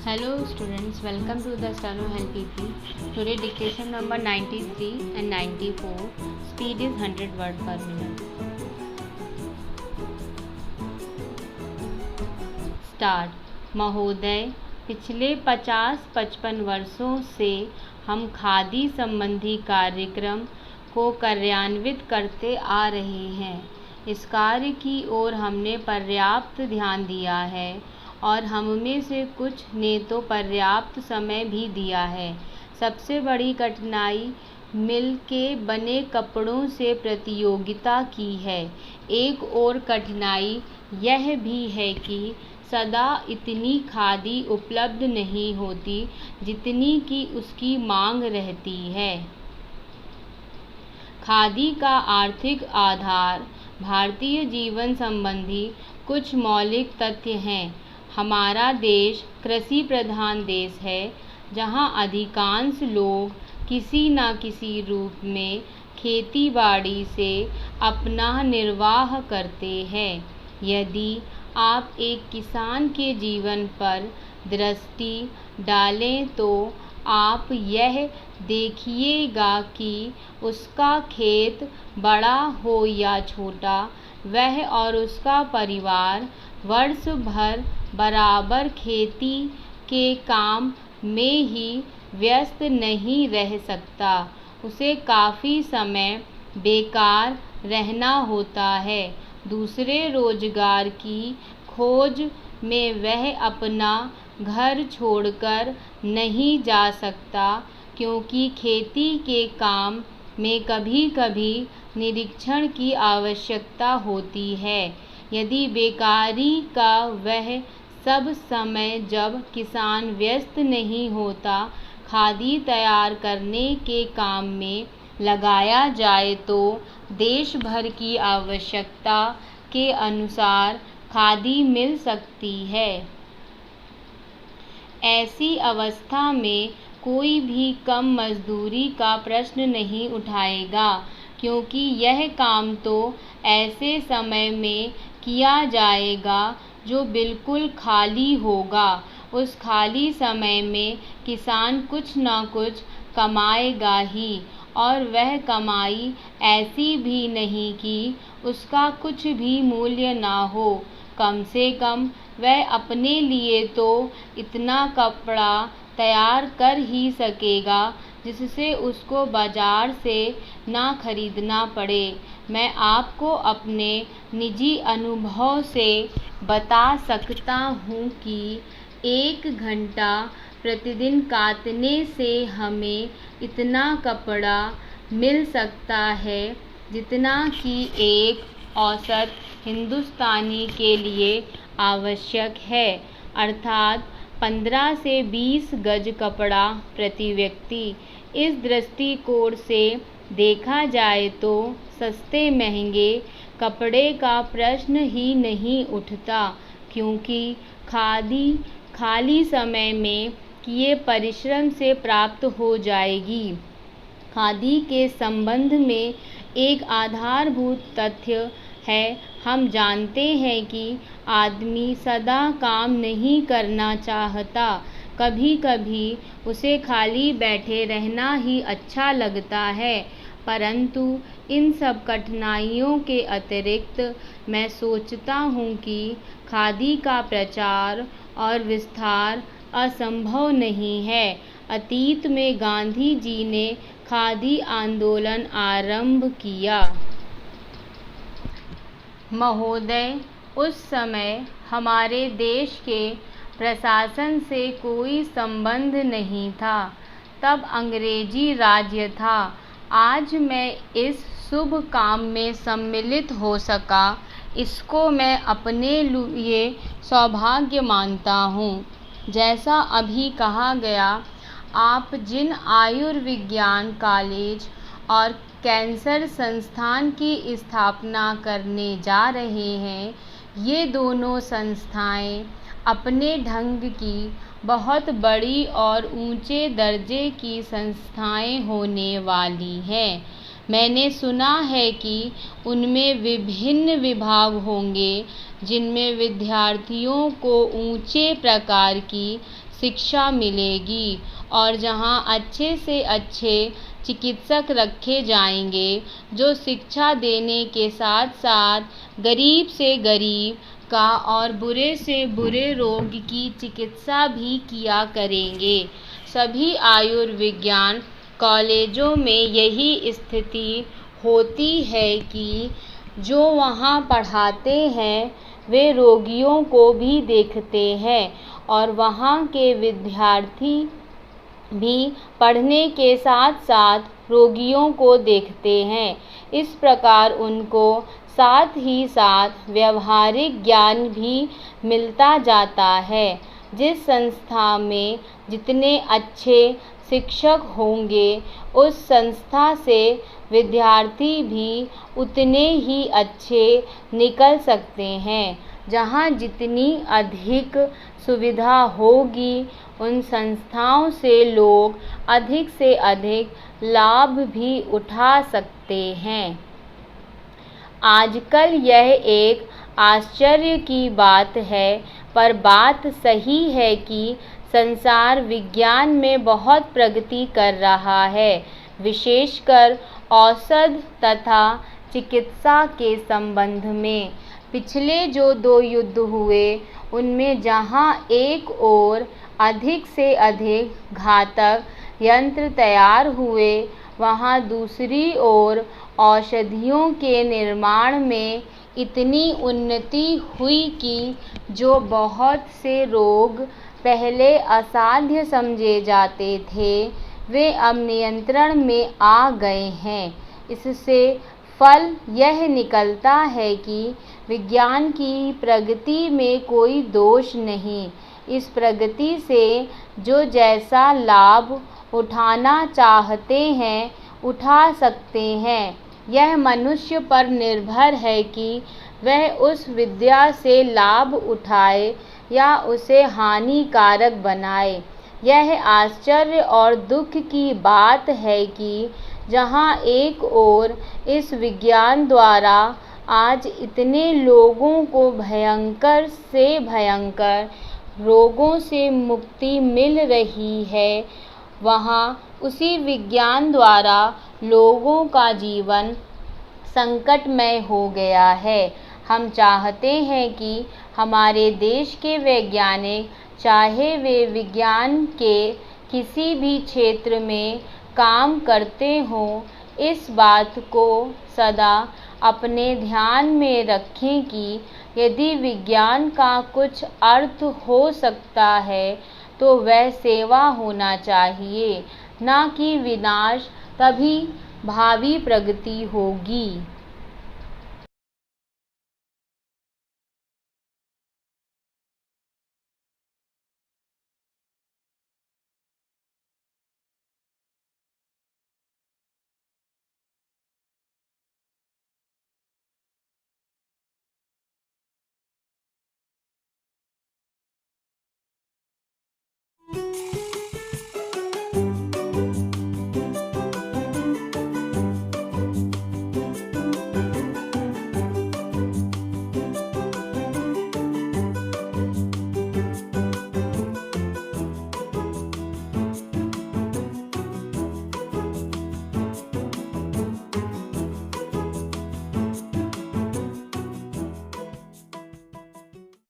Hello students, welcome to the Steno LPP. Today dictation number 93 and 94. Speed is 100 word per minute. Start. महोदय, पिछले 50-55 वर्षों से हम खादी संबंधी कार्यक्रम को कार्यान्वित करते आ रहे हैं। इस कार्य की ओर हमने पर्याप्त ध्यान दिया है और हममें से कुछ ने तो पर्याप्त समय भी दिया है। सबसे बड़ी कठिनाई मिल के बने कपड़ों से प्रतियोगिता की है। एक और कठिनाई यह भी है कि सदा इतनी खादी उपलब्ध नहीं होती जितनी कि उसकी मांग रहती है। खादी का आर्थिक आधार भारतीय जीवन संबंधी कुछ मौलिक तथ्य हैं। हमारा देश कृषि प्रधान देश है, जहां अधिकांश लोग किसी न किसी रूप में खेती बाड़ी से अपना निर्वाह करते हैं। यदि आप एक किसान के जीवन पर दृष्टि डालें तो आप यह देखिएगा कि उसका खेत बड़ा हो या छोटा, वह और उसका परिवार वर्ष भर बराबर खेती के काम में ही व्यस्त नहीं रह सकता। उसे काफ़ी समय बेकार रहना होता है। दूसरे रोजगार की खोज में वह अपना घर छोड़कर नहीं जा सकता, क्योंकि खेती के काम में कभी कभी निरीक्षण की आवश्यकता होती है। यदि बेकारी का वह सब समय जब किसान व्यस्त नहीं होता खादी तैयार करने के काम में लगाया जाए तो देश भर की आवश्यकता के अनुसार खादी मिल सकती है। ऐसी अवस्था में कोई भी कम मजदूरी का प्रश्न नहीं उठाएगा, क्योंकि यह काम तो ऐसे समय में किया जाएगा जो बिल्कुल खाली होगा। उस खाली समय में किसान कुछ न कुछ कमाएगा ही, और वह कमाई ऐसी भी नहीं कि उसका कुछ भी मूल्य ना हो। कम से कम वह अपने लिए तो इतना कपड़ा तैयार कर ही सकेगा जिससे उसको बाजार से ना खरीदना पड़े। मैं आपको अपने निजी अनुभव से बता सकता हूँ कि 1 घंटा प्रतिदिन काटने से हमें इतना कपड़ा मिल सकता है जितना कि एक औसत हिंदुस्तानी के लिए आवश्यक है, अर्थात 15 से 20 गज कपड़ा प्रति व्यक्ति। इस दृष्टिकोण से देखा जाए तो सस्ते महंगे कपड़े का प्रश्न ही नहीं उठता, क्योंकि खादी खाली समय में किए परिश्रम से प्राप्त हो जाएगी। खादी के संबंध में एक आधारभूत तथ्य है। हम जानते हैं कि आदमी सदा काम नहीं करना चाहता। कभी कभी उसे खाली बैठे रहना ही अच्छा लगता है। परंतु इन सब कठिनाइयों के अतिरिक्त मैं सोचता हूँ कि खादी का प्रचार और विस्तार असंभव नहीं है। अतीत में गांधी जी ने खादी आंदोलन आरंभ किया। महोदय, उस समय हमारे देश के प्रशासन से कोई संबंध नहीं था। तब अंग्रेजी राज्य था। आज मैं इस शुभ काम में सम्मिलित हो सका, इसको मैं अपने लिए सौभाग्य मानता हूँ। जैसा अभी कहा गया, आप जिन आयुर्विज्ञान कॉलेज और कैंसर संस्थान की स्थापना करने जा रहे हैं, ये दोनों संस्थाएं अपने ढंग की बहुत बड़ी और ऊंचे दर्जे की संस्थाएं होने वाली हैं। मैंने सुना है कि उनमें विभिन्न विभाग होंगे जिनमें विद्यार्थियों को ऊंचे प्रकार की शिक्षा मिलेगी और जहाँ अच्छे से अच्छे चिकित्सक रखे जाएंगे जो शिक्षा देने के साथ साथ गरीब से गरीब का और बुरे से बुरे रोग की चिकित्सा भी किया करेंगे। सभी आयुर्विज्ञान कॉलेजों में यही स्थिति होती है कि जो वहाँ पढ़ाते हैं वे रोगियों को भी देखते हैं और वहाँ के विद्यार्थी भी पढ़ने के साथ साथ रोगियों को देखते हैं। इस प्रकार उनको साथ ही साथ व्यावहारिक ज्ञान भी मिलता जाता है। जिस संस्था में जितने अच्छे शिक्षक होंगे उस संस्था से विद्यार्थी भी उतने ही अच्छे निकल सकते हैं। जहाँ जितनी अधिक सुविधा होगी उन संस्थाओं से लोग अधिक से अधिक लाभ भी उठा सकते हैं। आजकल यह एक आश्चर्य की बात है, पर बात सही है कि संसार विज्ञान में बहुत प्रगति कर रहा है, विशेषकर औषध तथा चिकित्सा के संबंध में। पिछले जो 2 युद्ध हुए उनमें जहाँ एक ओर अधिक से अधिक घातक यंत्र तैयार हुए, वहाँ दूसरी ओर औषधियों के निर्माण में इतनी उन्नति हुई कि जो बहुत से रोग पहले असाध्य समझे जाते थे वे अब नियंत्रण में आ गए हैं। इससे फल यह निकलता है कि विज्ञान की प्रगति में कोई दोष नहीं। इस प्रगति से जो जैसा लाभ उठाना चाहते हैं उठा सकते हैं। यह मनुष्य पर निर्भर है कि वह उस विद्या से लाभ उठाए या उसे हानिकारक बनाए। यह आश्चर्य और दुख की बात है कि जहाँ एक ओर इस विज्ञान द्वारा आज इतने लोगों को भयंकर से भयंकर रोगों से मुक्ति मिल रही है, वहाँ उसी विज्ञान द्वारा लोगों का जीवन संकटमय हो गया है। हम चाहते हैं कि हमारे देश के वैज्ञानिक, चाहे वे विज्ञान के किसी भी क्षेत्र में काम करते हों, इस बात को सदा अपने ध्यान में रखें कि यदि विज्ञान का कुछ अर्थ हो सकता है तो वह सेवा होना चाहिए, ना कि विनाश। तभी भावी प्रगति होगी।